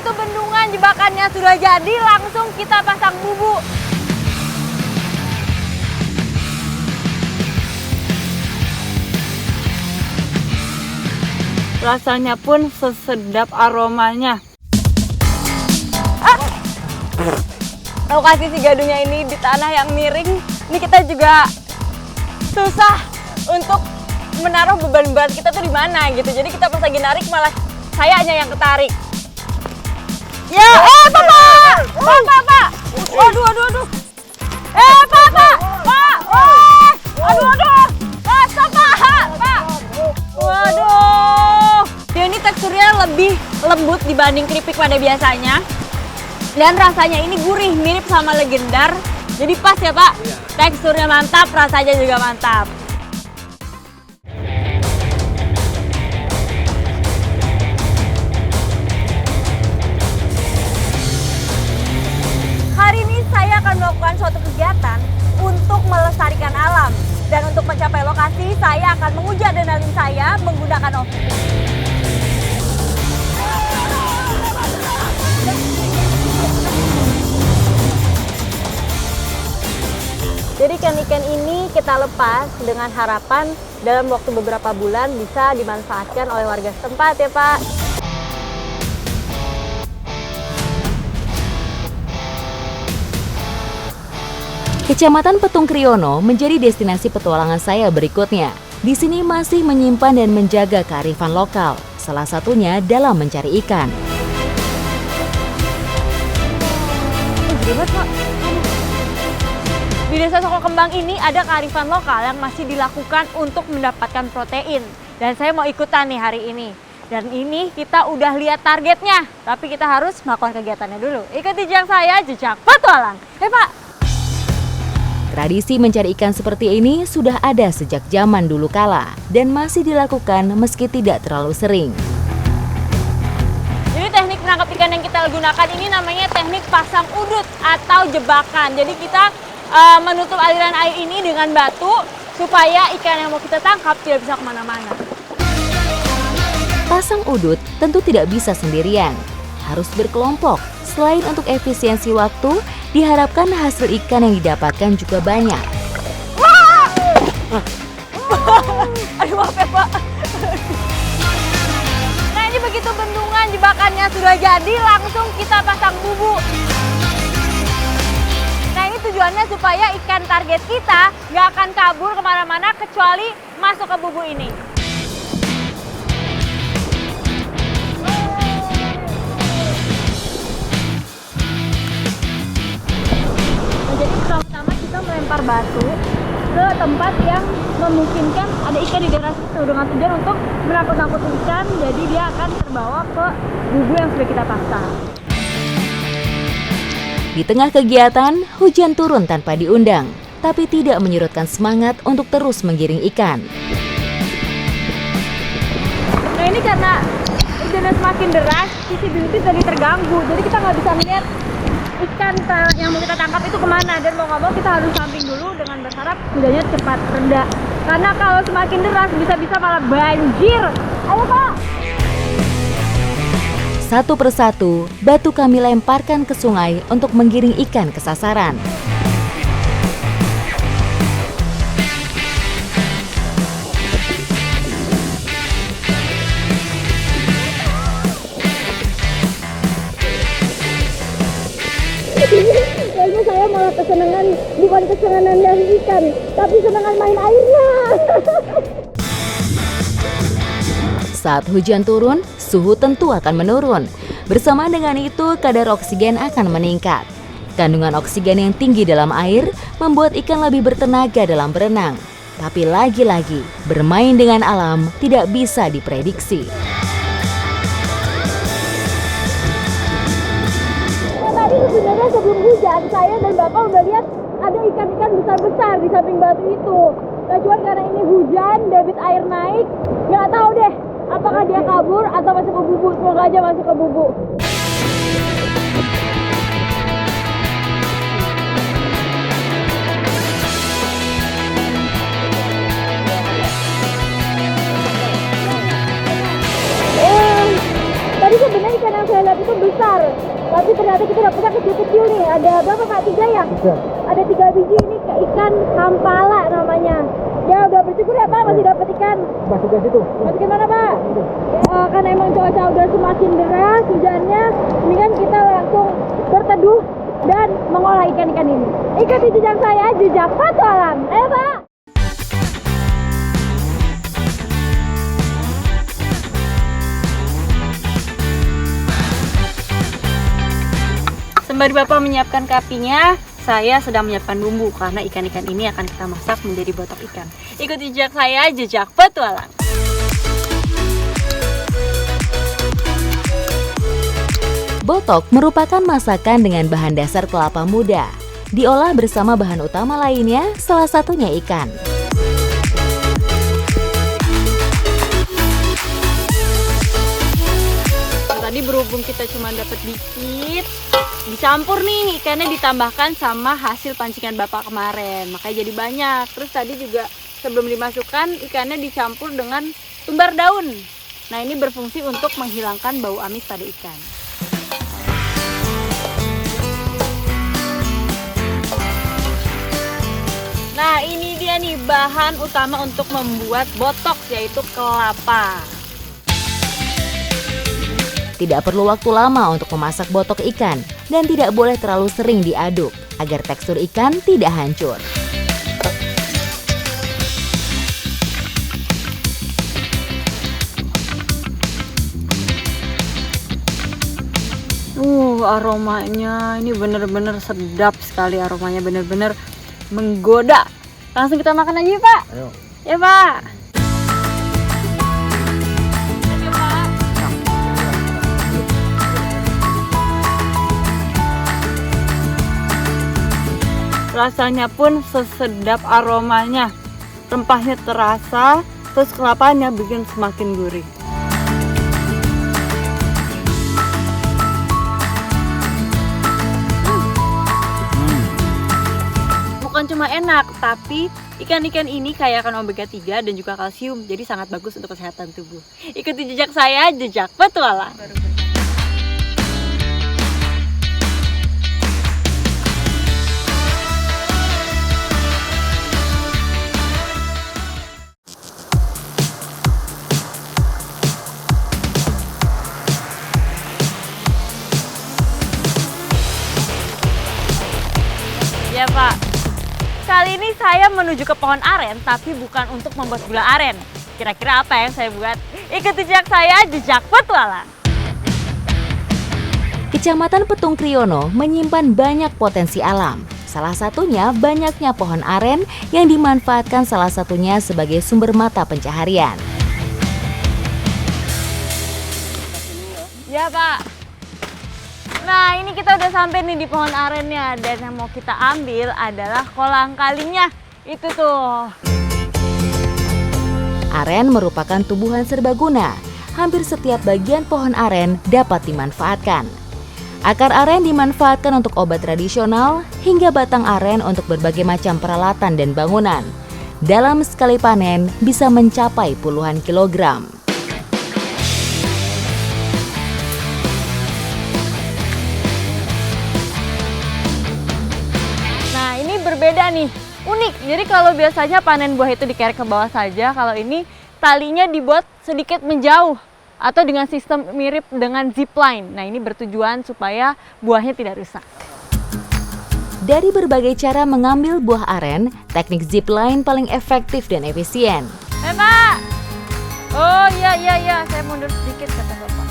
begitu bendungan jebakannya sudah jadi, langsung kita pasang bubu. Rasanya pun sesedap aromanya. Lokasi si gadunya ini di tanah yang miring. Ini kita juga susah untuk menaruh beban-beban kita tuh di mana gitu. Jadi kita pas lagi narik malah sayanya yang ketarik. Ya, Pak! Waduh. Pak! Aduh. Stop, Pak! Waduh. Ya ini teksturnya lebih lembut dibanding keripik pada biasanya. Dan rasanya ini gurih, mirip sama legendar. Jadi pas ya, Pak? Teksturnya mantap, rasanya juga mantap. Hari ini saya akan melakukan suatu kegiatan untuk melestarikan alam. Dan untuk mencapai lokasi, saya akan menguji adrenalin saya menggunakan off-road. Jadi ikan-ikan ini kita lepas dengan harapan dalam waktu beberapa bulan bisa dimanfaatkan oleh warga setempat ya, Pak. Kecamatan Petung Kriono menjadi destinasi petualangan saya berikutnya. Di sini masih menyimpan dan menjaga kearifan lokal, salah satunya dalam mencari ikan. Ribet, Pak. Di Desa Soko Kembang ini ada kearifan lokal yang masih dilakukan untuk mendapatkan protein. Dan saya mau ikutan nih hari ini. Dan ini kita udah lihat targetnya, tapi kita harus melakukan kegiatannya dulu. Ikuti jejak saya, jejak petualang. Pak! Tradisi mencari ikan seperti ini sudah ada sejak zaman dulu kala dan masih dilakukan meski tidak terlalu sering. Jadi teknik menangkap ikan yang kita gunakan ini namanya teknik pasang udut atau jebakan. Jadi kita menutup aliran air ini dengan batu supaya ikan yang mau kita tangkap tidak bisa kemana-mana. Pasang udut tentu tidak bisa sendirian, harus berkelompok. Selain untuk efisiensi waktu, diharapkan hasil ikan yang didapatkan juga banyak. Aduh, maaf ya, Pak. Nah, ini begitu bendungan jebakannya sudah jadi, langsung kita pasang bubu. Nah, ini tujuannya supaya ikan target kita nggak akan kabur kemana-mana kecuali masuk ke bubu ini. Jadi pertama-tama kita melempar batu ke tempat yang memungkinkan ada ikan di daerah situ dengan tujuan untuk menakut-nakuti ikan, jadi dia akan terbawa ke bubu yang sudah kita pasang. Di tengah kegiatan, hujan turun tanpa diundang, tapi tidak menyurutkan semangat untuk terus menggiring ikan. Nah, ini karena hujannya semakin deras, visibility tadi terganggu, jadi kita nggak bisa melihat ikan yang mau kita tangkap itu kemana, dan mau nggak mau kita harus samping dulu dengan berharap hujannya cepat reda. Karena kalau semakin deras bisa-bisa malah banjir. Ayo, Pak! Satu persatu, batu kami lemparkan ke sungai untuk menggiring ikan ke sasaran. Kayaknya saya malah kesenangan, bukan kesenangan dari ikan, tapi kesenangan main airnya. Saat hujan turun, suhu tentu akan menurun. Bersama dengan itu, kadar oksigen akan meningkat. Kandungan oksigen yang tinggi dalam air membuat ikan lebih bertenaga dalam berenang. Tapi lagi-lagi, bermain dengan alam tidak bisa diprediksi. Tadi sebenarnya sebelum hujan, saya dan Bapak udah lihat ada ikan-ikan besar-besar di samping batu itu. Nah, cuma karena ini hujan, debit air naik, nggak tahu deh apakah dia kabur atau masuk ke bubu. Semoga aja masuk ke bubu. Tadi Tadi sebenarnya ikan yang saya lihat itu besar, tapi ternyata kita dapetnya kecil-kecil nih. Ada berapa Pak? 3 ya? 3. Ada 3 biji ini ikan hampala namanya. Ya udah bersyukur ya Pak, masih dapat ikan. Masuk ke situ. Masih ke mana Pak? Karena emang cuaca udah semakin deras hujannya, ini kan kita langsung berteduh dan mengolah ikan-ikan ini. Ikuti jejak saya, jejak petualang. Ayo Pak! Sembari Bapak menyiapkan kapinya, saya sedang menyiapkan bumbu karena ikan-ikan ini akan kita masak menjadi botok ikan. Ikuti jejak saya, jejak petualang. Botok merupakan masakan dengan bahan dasar kelapa muda. Diolah bersama bahan utama lainnya, salah satunya ikan. Tadi berhubung kita cuma dapat dikit, dicampur nih ikannya, ditambahkan sama hasil pancingan Bapak kemarin, makanya jadi banyak. Terus tadi juga sebelum dimasukkan ikannya dicampur dengan tumbar daun. Nah ini berfungsi untuk menghilangkan bau amis pada ikan. Nah ini dia nih bahan utama untuk membuat botok, yaitu kelapa. Tidak perlu waktu lama untuk memasak botok ikan dan tidak boleh terlalu sering diaduk agar tekstur ikan tidak hancur. Aromanya ini bener-bener sedap sekali, aromanya bener-bener menggoda. Langsung kita makan aja Pak. Ayo. Ya Pak. Rasanya pun sesedap aromanya, rempahnya terasa, terus kelapanya bikin semakin gurih. Bukan cuma enak, tapi ikan-ikan ini kaya akan omega 3 dan juga kalsium, jadi sangat bagus untuk kesehatan tubuh. Ikuti jejak saya, jejak petualang. Ya Pak, kali ini saya menuju ke pohon aren, tapi bukan untuk membuat gula aren. Kira-kira apa yang saya buat? Ikuti jejak saya, jejak petualang. Kecamatan Petung Kriono menyimpan banyak potensi alam. Salah satunya banyaknya pohon aren yang dimanfaatkan salah satunya sebagai sumber mata pencaharian. Ya Pak. Nah ini kita udah sampai nih di pohon arennya, dan yang mau kita ambil adalah kolang kalinya. Itu tuh. Aren merupakan tumbuhan serbaguna. Hampir setiap bagian pohon aren dapat dimanfaatkan. Akar aren dimanfaatkan untuk obat tradisional hingga batang aren untuk berbagai macam peralatan dan bangunan. Dalam sekali panen bisa mencapai puluhan kilogram. Berbeda nih, unik. Jadi kalau biasanya panen buah itu dikerek ke bawah saja, kalau ini talinya dibuat sedikit menjauh atau dengan sistem mirip dengan zipline. Nah ini bertujuan supaya buahnya tidak rusak. Dari berbagai cara mengambil buah aren, teknik zipline paling efektif dan efisien. Pak! Oh iya, saya mundur sedikit kata Bapak.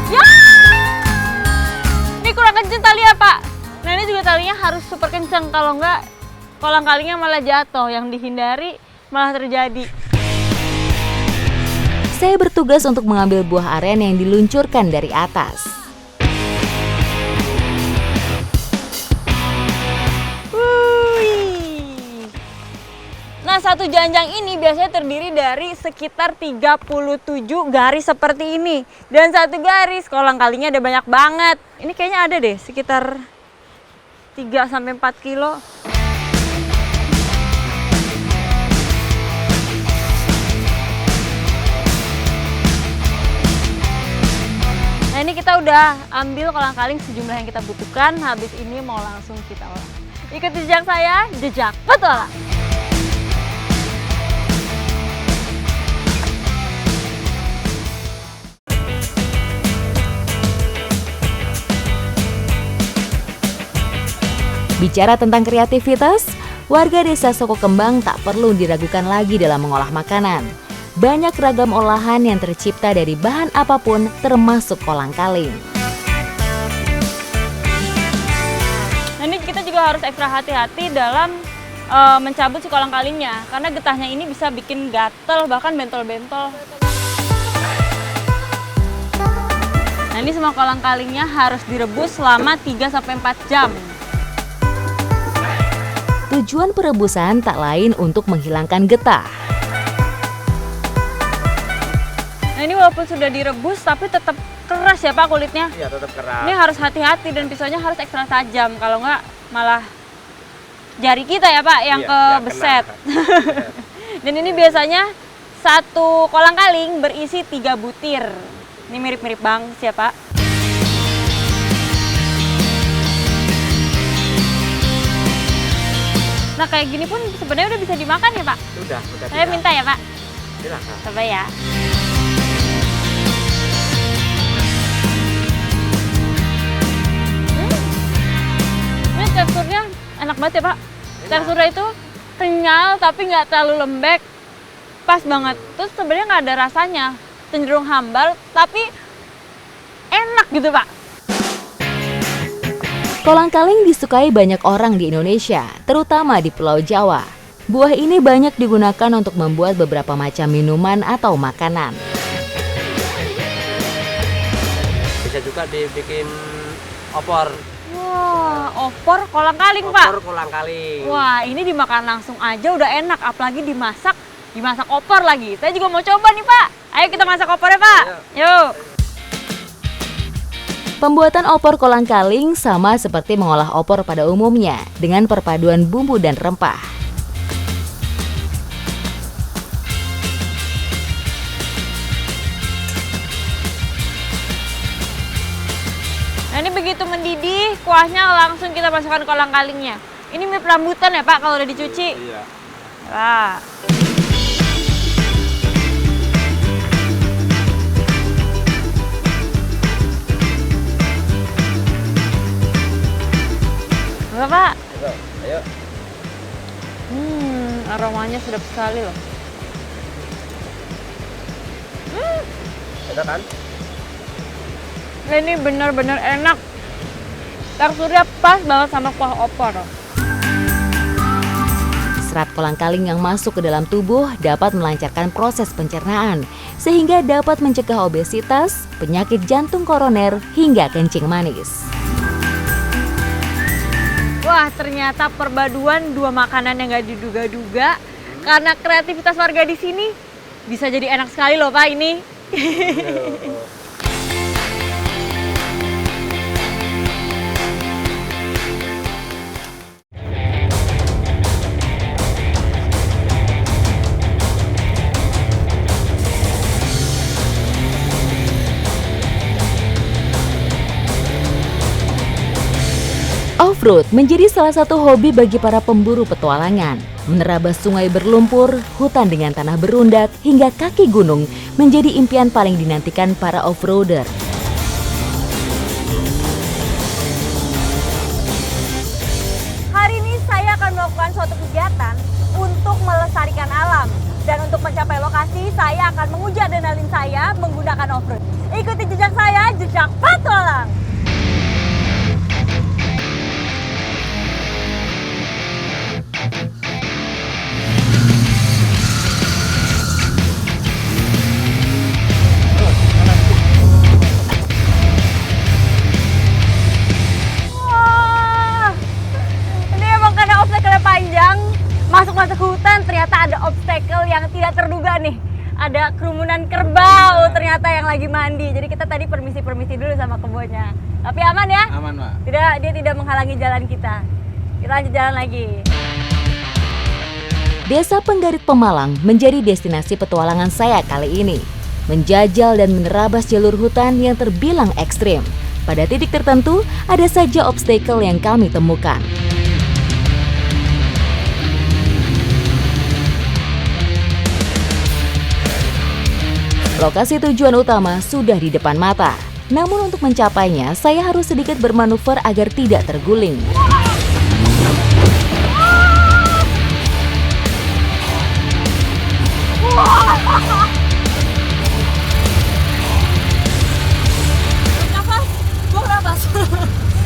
Ya. Ini kurang kenceng tali ya Pak. Nah ini juga talinya harus super kenceng, kalau enggak kolang kalinya malah jatuh, yang dihindari malah terjadi. Saya bertugas untuk mengambil buah aren yang diluncurkan dari atas. Nah satu janjang ini biasanya terdiri dari sekitar 37 garis seperti ini. Dan satu garis kolang kalinya ada banyak banget. Ini kayaknya ada deh sekitar 3-4 kilo. kita udah ambil kolang-kaling sejumlah yang kita butuhkan. Habis ini mau langsung kita olah. Ikuti jejak saya, jejak petualang. Bicara tentang kreativitas, warga desa Soko Kembang tak perlu diragukan lagi dalam mengolah makanan. Banyak ragam olahan yang tercipta dari bahan apapun termasuk kolang-kaling. Nah, ini kita juga harus ekstra hati-hati dalam mencabut si kolang-kalingnya. Karena getahnya ini bisa bikin gatel, bahkan bentol-bentol. Nah, ini semua kolang-kalingnya harus direbus selama 3-4 jam. Tujuan perebusan tak lain untuk menghilangkan getah. Nah, ini walaupun sudah direbus tapi tetap keras ya Pak kulitnya. Iya, tetap keras. Ini harus hati-hati dan pisaunya harus ekstra tajam. Kalau nggak malah jari kita ya Pak yang kebeset. Dan ini biasanya satu kolang-kaling berisi 3 butir. Ini mirip-mirip bang siapa? Nah kayak gini pun sebenarnya udah bisa dimakan ya Pak? Udah Saya bisa. minta ya Pak? Silakan. Coba ya. Ini teksturnya enak banget ya Pak? Teksturnya itu kenyal tapi nggak terlalu lembek. Pas banget. Terus sebenarnya nggak ada rasanya. Cenderung hambar tapi enak gitu Pak. Kolang-kaling disukai banyak orang di Indonesia, terutama di Pulau Jawa. Buah ini banyak digunakan untuk membuat beberapa macam minuman atau makanan. Bisa juga dibikin opor. Wah, opor kolang-kaling Pak. Opor kolang-kaling. Wah, ini dimakan langsung aja udah enak, apalagi dimasak opor lagi. Saya juga mau coba nih Pak. Ayo kita masak opornya Pak. Yuk. Pembuatan opor kolang-kaling sama seperti mengolah opor pada umumnya, dengan perpaduan bumbu dan rempah. Nah ini begitu mendidih, kuahnya langsung kita masukkan kolang-kalingnya. Ini mirip rambutan ya Pak kalau udah dicuci? Iya. Wah. Apa Pak? Ayo. Aromanya sedap sekali loh. Enak kan? Ini benar-benar enak. Teksturnya pas banget sama kuah opor. Serat kolang-kaling yang masuk ke dalam tubuh dapat melancarkan proses pencernaan, sehingga dapat mencegah obesitas, penyakit jantung koroner, hingga kencing manis. Wah, ternyata perpaduan dua makanan yang gak diduga-duga. Karena kreativitas warga di sini bisa jadi enak sekali loh Pak ini. Off-road menjadi salah satu hobi bagi para pemburu petualangan. Menerabas sungai berlumpur, hutan dengan tanah berundak, hingga kaki gunung menjadi impian paling dinantikan para off-roader. Hari ini saya akan melakukan suatu kegiatan untuk melestarikan alam. Dan untuk mencapai lokasi, saya akan menguji adrenalin saya menggunakan off-road. Ikuti jejak saya, jejak petualang! Masuk hutan ternyata ada obstacle yang tidak terduga nih. Ada kerumunan kerbau ternyata yang lagi mandi. Jadi kita tadi permisi dulu sama kebunnya. Tapi aman ya? Aman Pak. Dia tidak menghalangi jalan kita. Kita lanjut jalan lagi. Desa Penggarit Pemalang menjadi destinasi petualangan saya kali ini. menjajal dan menerabas jalur hutan yang terbilang ekstrim. Pada titik tertentu, ada saja obstacle yang kami temukan. Lokasi tujuan utama sudah di depan mata. Namun untuk mencapainya, saya harus sedikit bermanuver agar tidak terguling.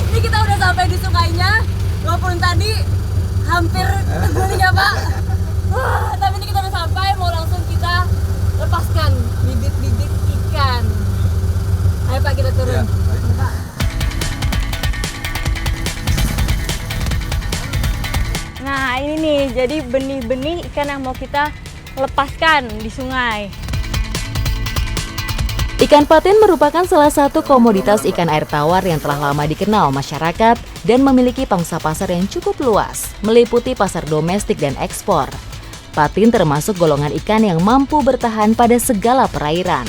Ini kita udah sampai di sungainya, walaupun tadi hampir terguling ya Pak. Tapi ini kita udah sampai, mau langsung kita lepaskan bibit-bibit ikan. Ayo Pak, kita turun. Pak. Nah ini nih, jadi benih-benih ikan yang mau kita lepaskan di sungai. Ikan patin merupakan salah satu komoditas ikan air tawar yang telah lama dikenal masyarakat dan memiliki pangsa pasar yang cukup luas, meliputi pasar domestik dan ekspor. Patin termasuk golongan ikan yang mampu bertahan pada segala perairan.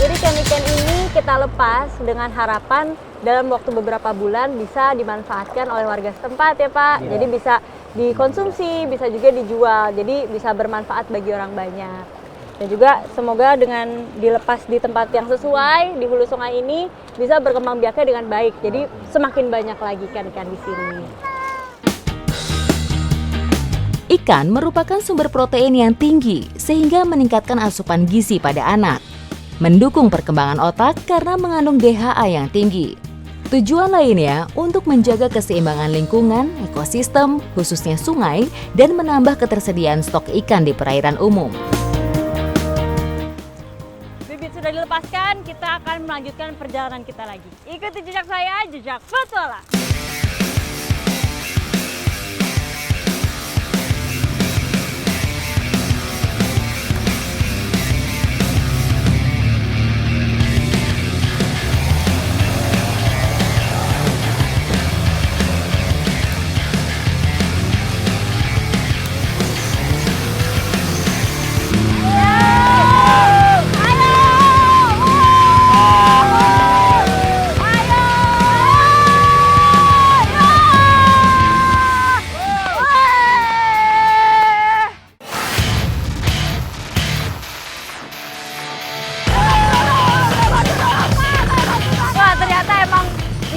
Jadi ikan-ikan ini kita lepas dengan harapan dalam waktu beberapa bulan bisa dimanfaatkan oleh warga setempat ya Pak. Jadi bisa dikonsumsi, bisa juga dijual, jadi bisa bermanfaat bagi orang banyak. Dan juga semoga dengan dilepas di tempat yang sesuai di hulu sungai ini bisa berkembang biaknya dengan baik. Jadi semakin banyak lagi ikan-ikan di sini. Ikan merupakan sumber protein yang tinggi sehingga meningkatkan asupan gizi pada anak. Mendukung perkembangan otak karena mengandung DHA yang tinggi. Tujuan lainnya untuk menjaga keseimbangan lingkungan, ekosistem, khususnya sungai, dan menambah ketersediaan stok ikan di perairan umum. Sudah dilepaskan, kita akan melanjutkan perjalanan kita lagi. Ikuti jejak saya, jejak petualang.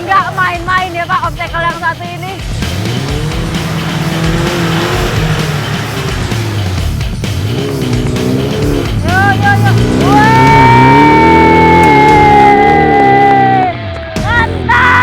Nggak main-main ya Pak, obstacle yang satu ini. Yo. Mantap!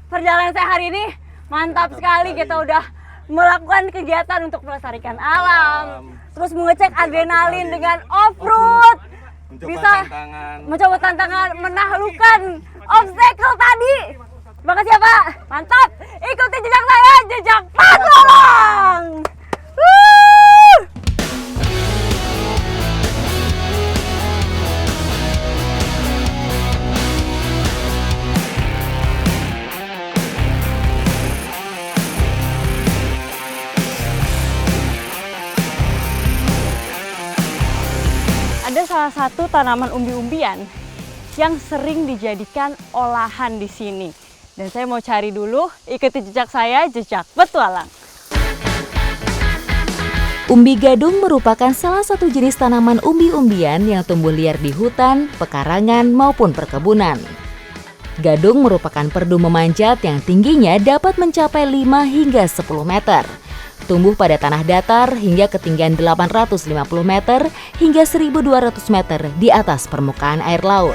Perjalanan saya hari ini mantap sekali. Kita udah melakukan kegiatan untuk melestarikan alam, terus mengecek adrenalin dengan off-road, bisa mencoba tantangan menaklukkan obstacle tadi. Terima kasih ya Pak, mantap. Ikuti jejak saya, jejak petualang. Ada salah satu tanaman umbi-umbian yang sering dijadikan olahan di sini. Dan saya mau cari dulu, ikuti jejak saya, jejak petualang. Umbi gadung merupakan salah satu jenis tanaman umbi-umbian yang tumbuh liar di hutan, pekarangan, maupun perkebunan. Gadung merupakan perdu memanjat yang tingginya dapat mencapai 5 hingga 10 meter. Tumbuh pada tanah datar hingga ketinggian 850 meter hingga 1200 meter di atas permukaan air laut.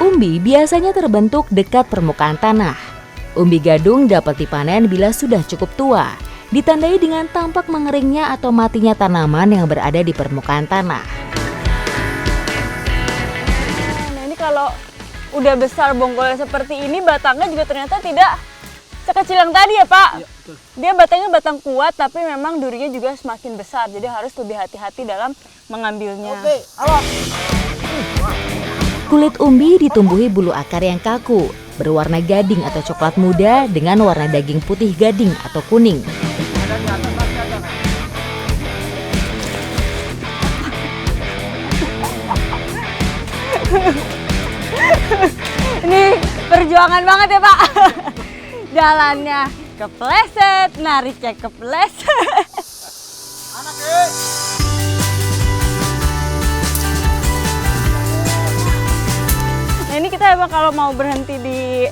Umbi biasanya terbentuk dekat permukaan tanah. Umbi gadung dapat dipanen bila sudah cukup tua, ditandai dengan tampak mengeringnya atau matinya tanaman yang berada di permukaan tanah. Nah ini kalau udah besar bonggolnya seperti ini, batangnya juga ternyata tidak sekecil yang tadi ya Pak. Iya, betul. Dia batangnya batang kuat, tapi memang durinya juga semakin besar. Jadi harus lebih hati-hati dalam mengambilnya. Kulit umbi ditumbuhi bulu akar yang kaku, berwarna gading atau coklat muda dengan warna daging putih gading atau kuning. Ini perjuangan banget ya Pak. Jalannya kepleset, nariknya kepleset. Nah ini kita emang kalau mau berhenti di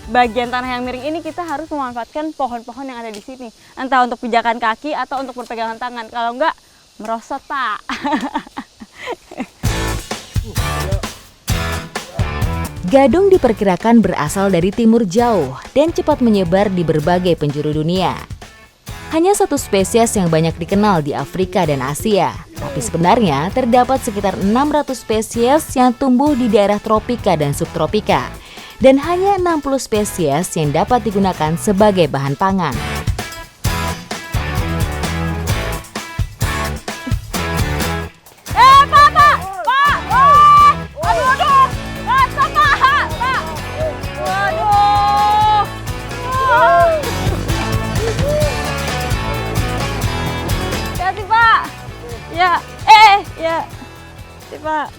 bagian tanah yang miring ini, kita harus memanfaatkan pohon-pohon yang ada di sini. Entah untuk pijakan kaki atau untuk perpegangan tangan. Kalau enggak, merosot Pak. Gadung diperkirakan berasal dari timur jauh dan cepat menyebar di berbagai penjuru dunia. Hanya satu spesies yang banyak dikenal di Afrika dan Asia, tapi sebenarnya terdapat sekitar 600 spesies yang tumbuh di daerah tropika dan subtropika, dan hanya 60 spesies yang dapat digunakan sebagai bahan pangan. Pak,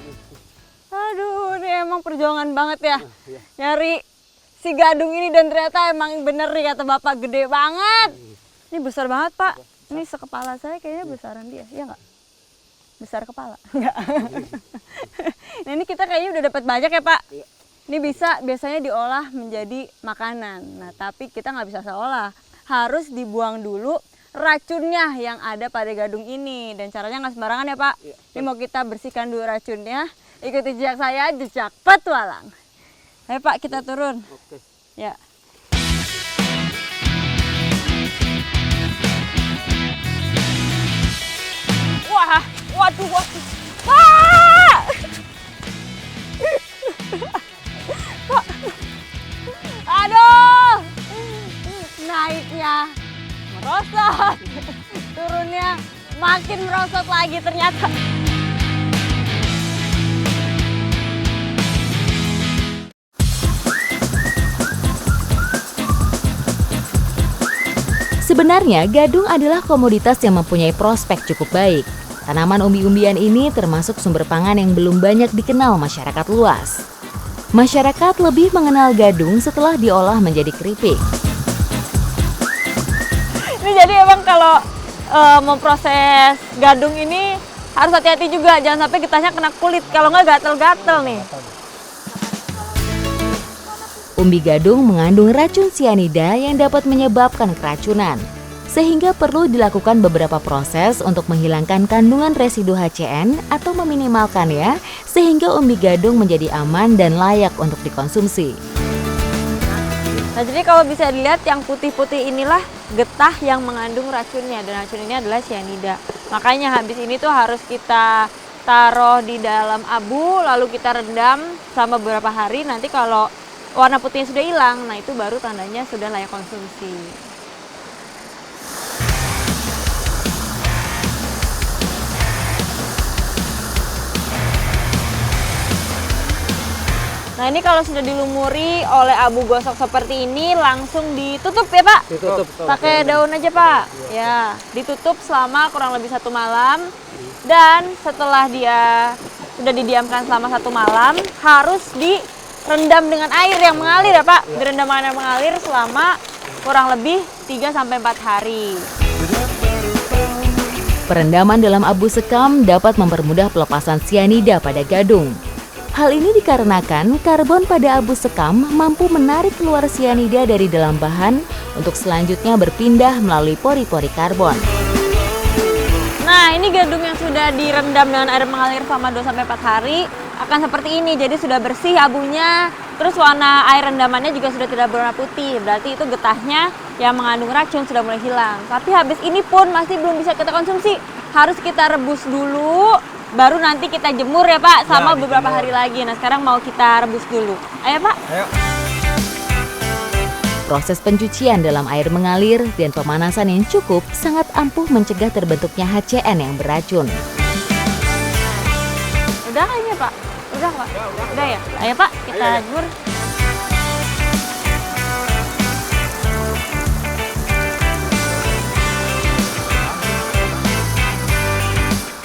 aduh ini emang perjuangan banget ya nyari si gadung ini, dan ternyata emang bener nih kata Bapak, gede banget. Ini besar banget Pak, ini sekepala saya kayaknya besaran dia, ya nggak? Besar kepala? Enggak. Nah ini kita kayaknya udah dapat banyak ya Pak. Ini biasanya diolah menjadi makanan. Nah tapi kita nggak bisa seolah, harus dibuang dulu racunnya yang ada pada gadung ini, dan caranya nggak sembarangan ya Pak. Ini mau kita bersihkan dulu racunnya. Ikuti jejak saya, jejak petualang. Ayo Pak, kita turun. Oke. Ya. Wah, waduh. Pak! Pak. Aduh. Naiknya merosot, turunnya makin merosot lagi ternyata. Sebenarnya gadung adalah komoditas yang mempunyai prospek cukup baik. Tanaman umbi-umbian ini termasuk sumber pangan yang belum banyak dikenal masyarakat luas. Masyarakat lebih mengenal gadung setelah diolah menjadi keripik. Ini jadi emang kalau memproses gadung ini harus hati-hati juga, jangan sampai getahnya kena kulit, kalau nggak gatel-gatel nih. Umbi gadung mengandung racun sianida yang dapat menyebabkan keracunan, sehingga perlu dilakukan beberapa proses untuk menghilangkan kandungan residu HCN atau meminimalkannya, sehingga umbi gadung menjadi aman dan layak untuk dikonsumsi. Nah jadi kalau bisa dilihat yang putih-putih inilah getah yang mengandung racunnya, dan racun ini adalah sianida. Makanya habis ini tuh harus kita taruh di dalam abu, lalu kita rendam selama beberapa hari. Nanti kalau warna putihnya sudah hilang, nah itu baru tandanya sudah layak konsumsi. Nah ini kalau sudah dilumuri oleh abu gosok seperti ini, langsung ditutup ya Pak? Ditutup. Pakai daun aja Pak. Ya, ditutup selama kurang lebih 1 malam. Dan setelah dia sudah didiamkan selama 1 malam, harus direndam dengan air yang mengalir ya Pak. Direndam dengan air mengalir selama kurang lebih 3-4 hari. Perendaman dalam abu sekam dapat mempermudah pelepasan sianida pada gadung. Hal ini dikarenakan karbon pada abu sekam mampu menarik keluar sianida dari dalam bahan untuk selanjutnya berpindah melalui pori-pori karbon. Nah, ini gadung yang sudah direndam dengan air mengalir selama 2-4 hari akan seperti ini. Jadi sudah bersih abunya, Terus warna air rendamannya juga sudah tidak berwarna putih, berarti itu getahnya yang mengandung racun sudah mulai hilang. Tapi habis ini pun masih belum bisa kita konsumsi, harus kita rebus dulu, baru nanti kita jemur ya Pak, sama beberapa hari lagi. Nah sekarang mau kita rebus dulu. Ayo Pak. Ayo. Proses pencucian dalam air mengalir dan pemanasan yang cukup sangat ampuh mencegah terbentuknya HCN yang beracun. Udah kayaknya Pak? Udah Pak? Udah ya? Ayo Pak, kita jemur.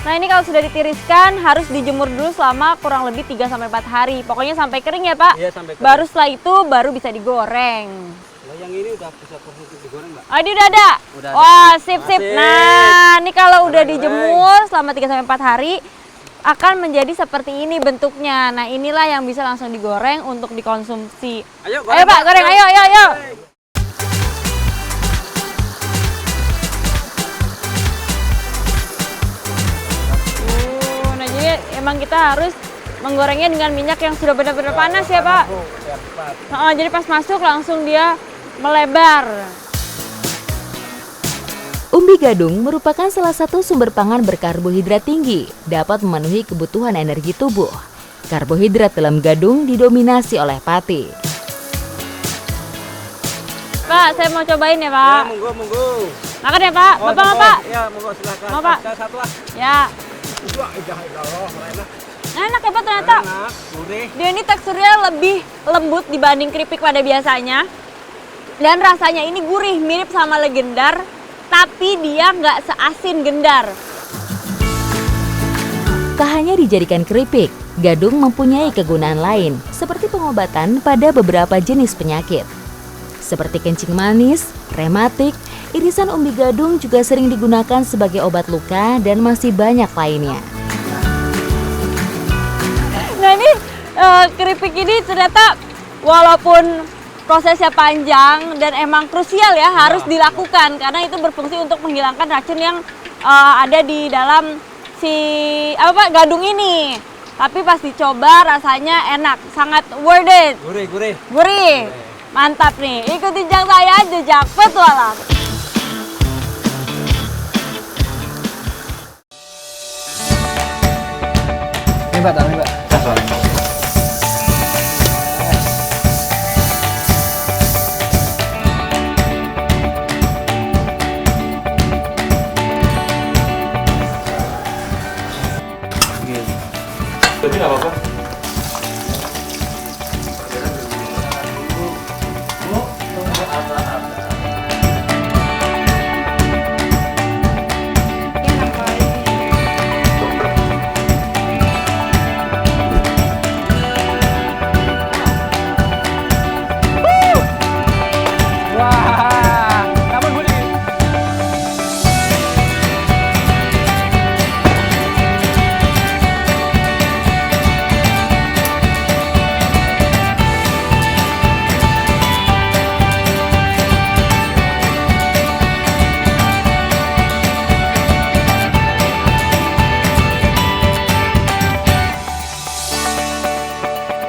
Nah ini kalau sudah ditiriskan harus dijemur dulu selama kurang lebih 3-4 hari. Pokoknya sampai kering ya Pak? Iya, sampai kering. Baru setelah itu baru bisa digoreng. Nah, yang ini udah bisa proses digoreng Mbak? Oh ini udah ada? Udah ada. Wah sip. Asik. Nah ini kalau udah Goreng, dijemur selama 3-4 hari akan menjadi seperti ini bentuknya. Nah inilah yang bisa langsung digoreng untuk dikonsumsi. Ayo Pak goreng, ayo. Nah jadi emang kita harus menggorengnya dengan minyak yang sudah benar-benar panas ya Pak. Jadi pas masuk langsung dia melebar. Umbi gadung merupakan salah satu sumber pangan berkarbohidrat tinggi, dapat memenuhi kebutuhan energi tubuh. Karbohidrat dalam gadung didominasi oleh pati. Pak, saya mau cobain ya Pak. Ya, monggo. Makan ya Pak, Bapak mau Pak? Ya, monggo silakan. Mau, Pak? Saya satu lah. Ya. Wah, enak. Enak ya Pak ternyata. Enak, gurih. Dia ini teksturnya lebih lembut dibanding keripik pada biasanya. Dan rasanya ini gurih, mirip sama legendar. Tapi dia nggak seasin gendar. Tak hanya dijadikan keripik, gadung mempunyai kegunaan lain, seperti pengobatan pada beberapa jenis penyakit. Seperti kencing manis, rematik, irisan umbi gadung juga sering digunakan sebagai obat luka dan masih banyak lainnya. Nah ini keripik ini ternyata walaupun prosesnya panjang dan emang krusial ya harus dilakukan karena itu berfungsi untuk menghilangkan racun yang ada di dalam si gadung ini. Tapi pas dicoba rasanya enak, sangat worth it. Gurih. Mantap nih. Ikuti jejak saya, jejak petualang. Ini Mbak, taruh nih Mbak.